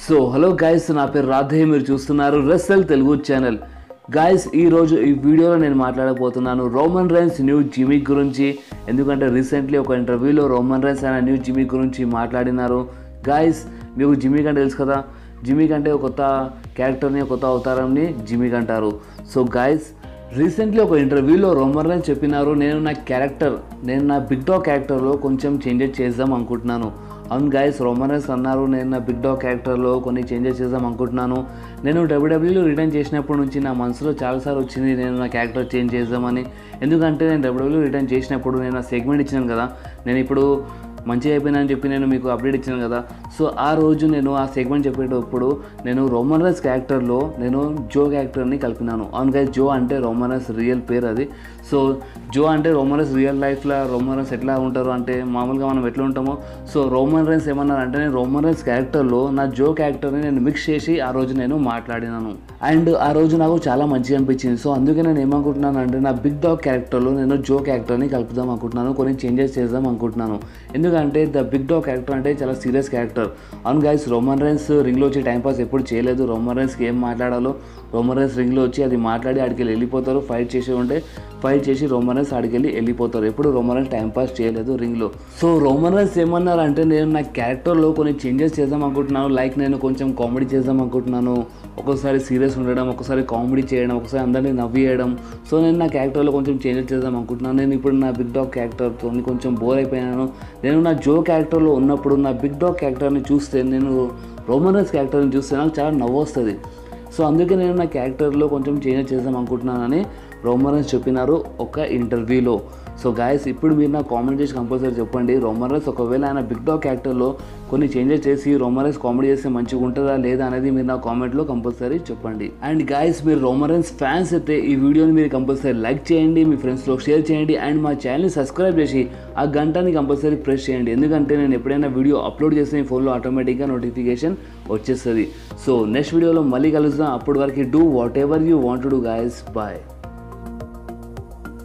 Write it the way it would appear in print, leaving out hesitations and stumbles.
So hello guys, నా పేరు రాధే, మీరు చూస్తున్నారు రెస్సల్ తెలుగు ఛానల్. గైస్, ఈరోజు ఈ వీడియోలో నేను మాట్లాడబోతున్నాను రోమన్ రైన్స్ న్యూ జిమిక్ గురించి. ఎందుకంటే రీసెంట్లీ ఒక ఇంటర్వ్యూలో రోమన్ రైన్స్ అనే న్యూ జిమిక్ గురించి మాట్లాడినారు. గైస్, మీకు జిమిక్ అంటే తెలుసు కదా, జిమిక్ అంటే ఒక కొత్త క్యారెక్టర్ని, కొత్త అవతారంని జిమిక్ అంటారు. సో గైస్, రీసెంట్లీ ఒక ఇంటర్వ్యూలో రోమన్ రైన్స్ చెప్పినారు, నేను నా బిగ్ డాగ్ క్యారెక్టర్లో కొంచెం చేంజెస్ చేద్దాం అనుకుంటున్నాను. అవును గైస్, రోమన్ రైన్స్ అన్నారు, నేను నా బిగ్ డాగ్ క్యారెక్టర్లో కొన్ని చేంజెస్ చేద్దాం అనుకుంటున్నాను. నేను డబ్ల్యూడబ్ల్యూలో రిటర్న్ చేసినప్పటి నుంచి నా మనసులో చాలాసార్లు వచ్చింది నేను నా క్యారెక్టర్ చేంజ్ చేద్దామని. ఎందుకంటే నేను డబ్ల్యూడబ్ల్యూ రిటర్న్ చేసినప్పుడు నేను నా సెగ్మెంట్ ఇచ్చినాను కదా, నేను ఇప్పుడు మంచిగా అయిపోయినా చెప్పి నేను మీకు అప్డేట్ ఇచ్చాను కదా. సో ఆ రోజు నేను ఆ సెగ్మెంట్ చెప్పేటప్పుడు నేను రోమన్ రైన్స్ క్యారెక్టర్లో నేను జో క్యారెక్టర్ని కలిపినాను. అవును గైస్, జో అంటే రోమన్ రైన్స్ రియల్ పేరు అది. సో జో అంటే రోమన్ రైన్స్ రియల్ లైఫ్లో రోమన్ రైన్స్ ఎట్లా ఉంటారు అంటే మామూలుగా మనం ఎట్లా ఉంటామో, సో రోమన్ రైన్స్ ఏమన్నారంటే నేను రోమన్ రైన్స్ క్యారెక్టర్లో నా జో క్యారెక్టర్ని నేను మిక్స్ చేసి ఆ రోజు నేను మాట్లాడినాను. అండ్ ఆ రోజు నాకు చాలా మంచిగా అనిపించింది. సో అందుకే నేను ఏమనుకుంటున్నాను అంటే నా బిగ్ డాగ్ క్యారెక్టర్లో నేను జో క్యారెక్టర్ని కలుపుదాం అనుకుంటున్నాను, కొన్ని చేంజెస్ చేద్దాం అనుకుంటున్నాను. ఎందుకంటే ద బిగ్ డాగ్ క్యారెక్టర్ అంటే చాలా సీరియస్ క్యారెక్టర్. అవును గైస్, రోమన్ రైన్స్ రింగ్లో వచ్చి టైంపాస్ ఎప్పుడు చేయలేదు. రోమన్ రైన్స్కి ఏం మాట్లాడాలో రోమన్ రైన్స్ రింగ్లో వచ్చి అది మాట్లాడి ఆడికి వెళ్ళిపోతారు. ఫైట్ చేసి రోమన్ రైన్స్ ఆడికి వెళ్ళిపోతారు. ఎప్పుడు రోమన్ రైన్స్ టైంపాస్ చేయలేదు రింగ్లో. సో రోమన్ రైన్స్ ఏమన్నారంటే నేను నా క్యారెక్టర్లో కొన్ని చేంజెస్ చేద్దాం అనుకుంటున్నాను. లైక్ నేను కొంచెం కామెడీ చేద్దాం అనుకుంటున్నాను, ఒక్కోసారి సీరియస్ ఉండడం, ఒకసారి కామెడీ చేయడం, ఒకసారి అందరినీ నవ్వియడం. సో నేను నా క్యారెక్టర్లో కొంచెం చేంజెస్ చేద్దాం అనుకుంటున్నాను. నేను ఇప్పుడు నా బిగ్ డాగ్ క్యారెక్టర్తో కొంచెం బోర్ అయిపోయాను. నేను నా జో క్యారెక్టర్లో ఉన్నప్పుడు నా బిగ్ డాగ్ క్యారెక్టర్ని చూస్తే, నేను రోమన్ రైన్స్ క్యారెక్టర్ని చూస్తే నాకు చాలా నవ్వు వస్తుంది. సో అందుకే నేను నా క్యారెక్టర్లో కొంచెం చేంజెస్ చేద్దాం అనుకుంటున్నానని రోమన్ రైన్స్ చెప్పినారు ఒక ఇంటర్వ్యూలో. సో గాయస్, ఇప్పుడు మీరు నాకు కామెంట్ చేసి కంపల్సరీ చెప్పండి, రోమన్ రైన్స్ ఒకవేళ ఆయన బిగ్ డాగ్ క్యారెక్టర్లో కొన్ని చేంజెస్ చేసి రోమన్ రైన్స్ కామెడీ చేస్తే మంచిగా ఉంటుందా లేదా అనేది మీరు నా కామెంట్లో కంపల్సరీ చెప్పండి. అండ్ గాయస్, మీరు రోమన్ రైన్స్ ఫ్యాన్స్ అయితే ఈ వీడియోని మీరు కంపల్సరీ లైక్ చేయండి, మీ ఫ్రెండ్స్లో షేర్ చేయండి, అండ్ మా ఛానల్ని సబ్స్క్రైబ్ చేసి ఆ గంటని కంపల్సరీ ప్రెస్ చేయండి. ఎందుకంటే నేను ఎప్పుడైనా వీడియో అప్లోడ్ చేస్తే మీ ఫోన్లో ఆటోమేటిక్గా నోటిఫికేషన్ వచ్చేస్తుంది. సో నెక్స్ట్ వీడియోలో మళ్ళీ కలుద్దాం. అప్పటి వరకు do whatever you want to do guys. Bye.